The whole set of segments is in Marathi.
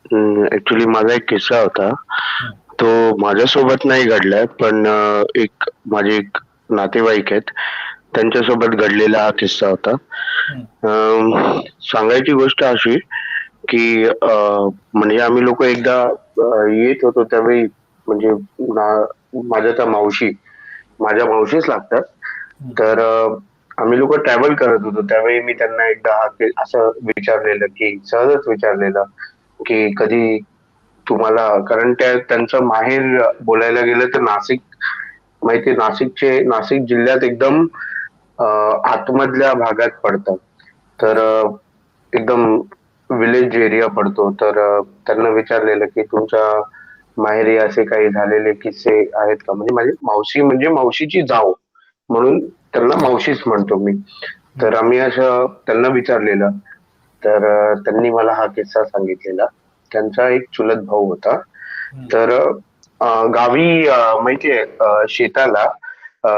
ऍक्च्युली माझा एक किस्सा होता. हं, तो माझ्यासोबत नाही घडलाय, पण माझे एक नातेवाईक आहेत, त्यांच्यासोबत घडलेला हा किस्सा होता. हं, सांगायची गोष्ट अशी, की म्हणजे आम्ही लोकं एकदा येत होतो त्यावेळी म्हणजे ना माझ्या त्या मावशी, माझ्या मावशीच लागतात. हं. तर आम्ही लोकं ट्रॅव्हल करत होतो. त्यावेळी मी त्यांना एकदा असं विचारलेलं, की सहजच विचारलेलं, की कधी तुम्हाला कारण त्यांचं माहेर बोलायला गेलं तर नाशिक माहिती आहे नाशिक जिल्ह्यात एकदम अ, आतमधल्या भागात पडतं. तर अच्छा. एकदम विलेज एरिया पडतो. तर त्यांना विचारलेलं, की तुमच्या माहेरी असे काही झालेले किस्से आहेत का? म्हणजे माझी मावशी म्हणजे मावशीची जाव म्हणून त्यांना अच्छा. मावशीच म्हणतो मी. हं, तर आम्ही असं त्यांना विचारलेलं. तर त्यांनी मला हा किस्सा सांगितलेला. त्यांचा एक चुलत भाऊ होता. हं. तर गावी माहिती आहे शेताला अ,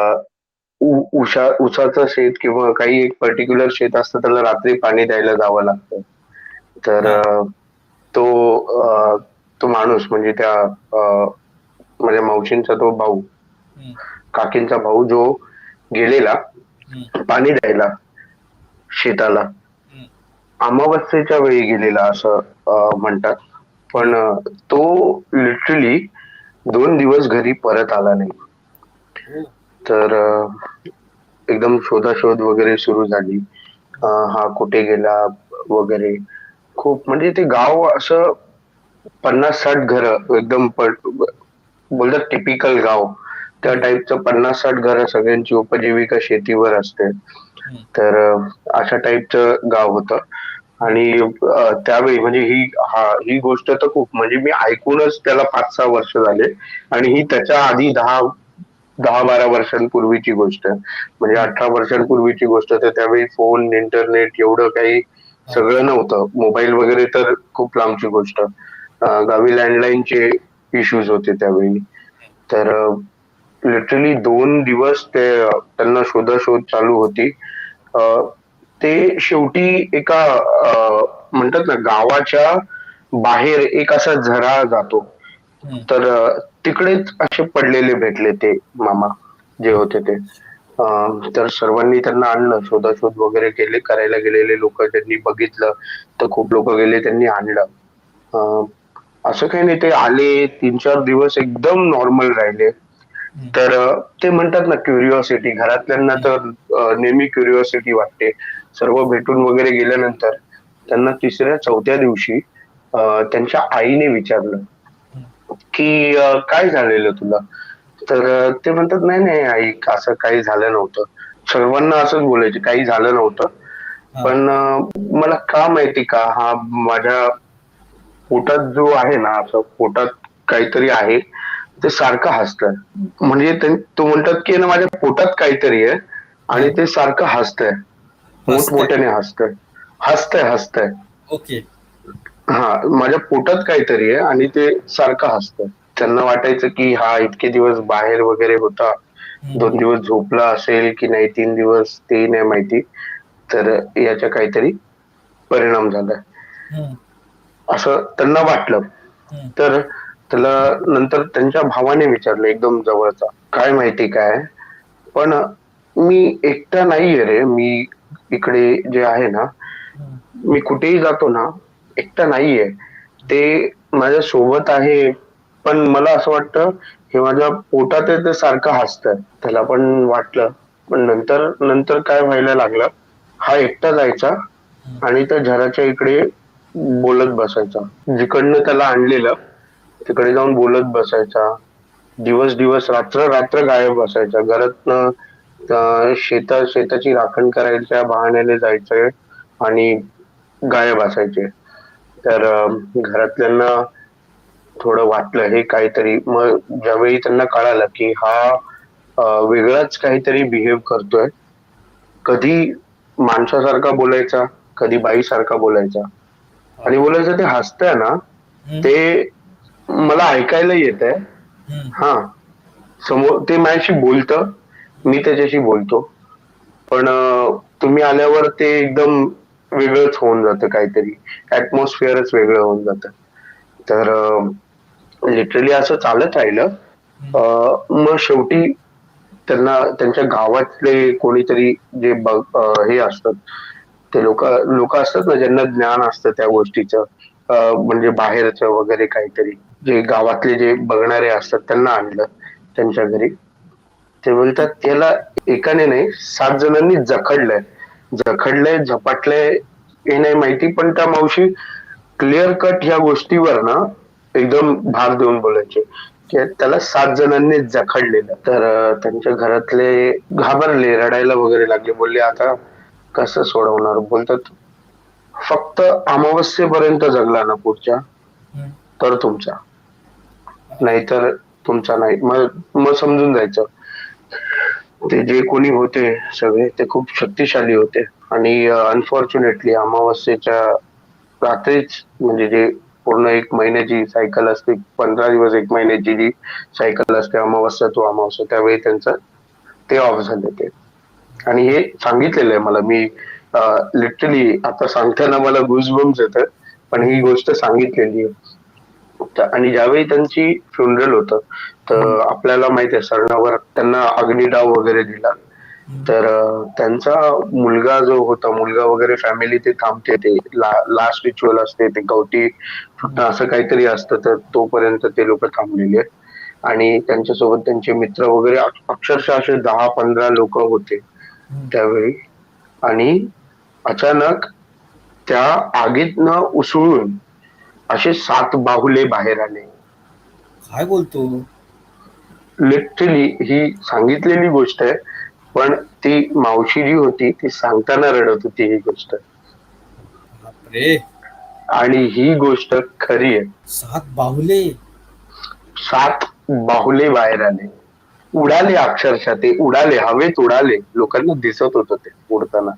उसाचं शेत किंवा काही एक पर्टिक्युलर शेत असतं त्याला रात्री पाणी द्यायला जावं लागतं. तर हां. तो अ, तो माणूस म्हणजे त्या माझ्या मावशींचा तो भाऊ, हं, काकींचा भाऊ जो गेलेला हं, पाणी द्यायला शेताला. हं. अमावस्येच्या वेळी गेलेला असं म्हणतात. हं. पण तो लिटरली 2 दिवस घरी परत आला नाही. ओह! तर एकदम शोधाशोध वगैरे सुरू झाली. हं, हा कुठे गेला वगैरे. खूप म्हणजे ते गाव असं 50-60 घरं एकदम बोलतात टिपिकल गाव. त्या हं, टाईपचं 50-60 घरं सगळ्यांची उपजीविका शेतीवर असते. हं, तर अशा टाईपचं गाव होतं. हं. आणि त्यावेळी म्हणजे ही गोष्ट तर खूप म्हणजे मी ऐकूनच त्याला 5-6 वर्ष झाले आणि ही त्याच्या आधी 10-12 वर्षांपूर्वीची गोष्ट आहे. म्हणजे हं. 18 वर्षांपूर्वीची गोष्ट तर त्यावेळी फोन, इंटरनेट एवढं काही सगळं अच्छा. नव्हतं. मोबाईल वगैरे तर खूप लांबची गोष्ट. गावी लँडलाईनचे इश्यूज होते त्यावेळी. तर लिटरली 2 दिवस त्यांना शोधाशोध चालू होती. अ, ते शेवटी एका म्हणतात ना गावाच्या बाहेर एक असा झरा जातो. हं. तर तिकडेच असे पडलेले भेटले ते मामा जे होते ते. तर सर्वांनी त्यांना आणलं, शोधाशोध वगैरे केले. करायला गेलेले लोकं त्यांनी बघितलं, तर खूप लोकं गेले त्यांनी आणलं. अ, असं काही नाही ते आले 3-4 दिवस एकदम नॉर्मल राहिले. हं, तर ते म्हणतात ना क्युरिओसिटी घरातल्यांना हं, तर नेहमी क्युरिओसिटी वाटते. सर्व भेटून वगैरे गेल्यानंतर त्यांना 3ऱ्या-4थ्या दिवशी त्यांच्या आईने विचारलं, हं. की "काय झालेलं तुला?" तर ते म्हणतात, "नाही, नाही आई असं काही झालं नव्हतं." सर्वांना असंच बोलायचे, "काही झालं नव्हतं." हां. पण मला का माहिती का हा माझ्या पोटात जो आहे ना, असं पोटात काहीतरी आहे, ते सारखं हसतंय. म्हणजे तो म्हणतात, की ना माझ्या पोटात काहीतरी आहे आणि हां. ते सारखं हसतंय. हसतंय. मोठमोठ्याने हसतंय. हसतंय, हसतंय. ओके. हां, माझ्या पोटात काहीतरी आहे आणि ते सारखं हसतंय. त्यांना वाटायचं, की हा इतके दिवस बाहेर वगैरे होता. हं, 2 दिवस झोपला असेल की नाही 3 दिवस तेही नाही माहिती. तर याचा काहीतरी परिणाम झालाय. हं, असं त्यांना वाटलं. हं, तर त्याला नंतर त्यांच्या भावाने विचारलं एकदम जवळचा, "काय माहिती काय?" पण मी एकटा नाहीये रे. मी इकडे जे आहे ना, हं, मी कुठेही जातो ना, एकटा नाहीये. ते माझ्या सोबत आहे. पण मला असं वाटतं, हे माझ्या पोटात आहे ते सारखं हसतंय. त्याला पण वाटलं. पण नंतर नंतर काय व्हायला लागलं, हा एकटा जायचा हं. आणि त्या घराच्या इकडे बोलत बसायचा. जिकडनं त्याला आणलेलं, तिकडे जाऊन बोलत बसायचा. दिवस-दिवस, रात्र-रात्र गायब असायचा. घरातनं शेताची राखण करायच्या बहाण्याने जायचे आणि गायब असायचे. तर घरातल्यांना थोडं वाटलं हे काहीतरी. मग ज्यावेळी त्यांना कळालं, की हा वेगळाच काहीतरी बिहेव करतोय. कधी माणसासारखा बोलायचा, कधी बाईसारखा बोलायचा आणि बापरे! बोलायचं ते हसतंय ना, हं, ते मला ऐकायला येतंय. हं. हां, समोर ते माझ्याशी बोलतं, मी त्याच्याशी बोलतो. पण तुम्ही आल्यावर ते एकदम वेगळंच होऊन जातं काहीतरी. ॲटमॉस्फिअरच वेगळं होऊन जातं. तर लिटरली असं चालत राहिलं. मग शेवटी त्यांना त्यांच्या गावातले कोणीतरी जे हे असतात, ते लोक लोक असतात ना ज्यांना ज्ञान असतं त्या गोष्टीचं, म्हणजे बाहेरचं वगैरे काहीतरी, जे गावातले जे बघणारे असतात त्यांना आणलं त्यांच्या घरी. ते बोलतात त्याला एकाने नाही 7 जणांनी जखडलंय झपाटलंय हे नाही माहिती, पण त्या मावशी क्लिअर कट ह्या गोष्टीवर ना एकदम भार देऊन बोलायचे की त्याला 7 जणांनी जखडलेलं. तर त्यांच्या घरातले घाबरले, रडायला वगैरे लागले, बोलले आता कसं सोडवणार. बोलतात फक्त अमावस्येपर्यंत जगला ना पुढच्या, हम्म. तर तुमचा, नाहीतर तुमचा नाही. मग समजून जायचं. ते जे कोणी होते सगळे ते खूप शक्तिशाली होते. आणि अनफॉर्च्युनेटली अमावस्येच्या रात्रीच, म्हणजे जे पूर्ण 1 महिन्याची सायकल असते, 15 दिवस 1 महिन्याची जी सायकल असते, अमावस्या तो अमावस्या, त्यावेळी त्यांचं ते ऑफ झाले ते. आणि हे सांगितलेलं आहे मला. मी लिटरली आता सांगताना मला गुजबम्स येतात, पण ही गोष्ट सांगितलेली आहे. आणि ज्यावेळी त्यांची फ्युनरल होतं, तर आपल्याला माहिती आहे सरणावर त्यांना अग्निडाव वगैरे दिला. तर त्यांचा मुलगा जो होता, मुलगा वगैरे फॅमिली ते थांबते, ते लास्ट रिच्युअल असते, ते गवटी फुटणं असं काहीतरी असतं, तर तोपर्यंत ते लोक थांबलेले. आणि त्यांच्यासोबत त्यांचे मित्र वगैरे अक्षरशः असे 10-15 लोक होते त्यावेळी. आणि अचानक त्या आगीतनं उसळून असे 7 बाहुले बाहेर आले. काय बोलतो? लिटरली ही सांगितलेली गोष्ट आहे, पण ती मावशी जी होती ती सांगताना रडत होती ही गोष्ट. बापरे, आणि ही गोष्ट खरी आहे. 7 बाहुले. 7 बाहुले बाहेर आले, उडाले, अक्षरशः ते उडाले, हवेत उडाले, लोकांना दिसत होतं ते उडताना.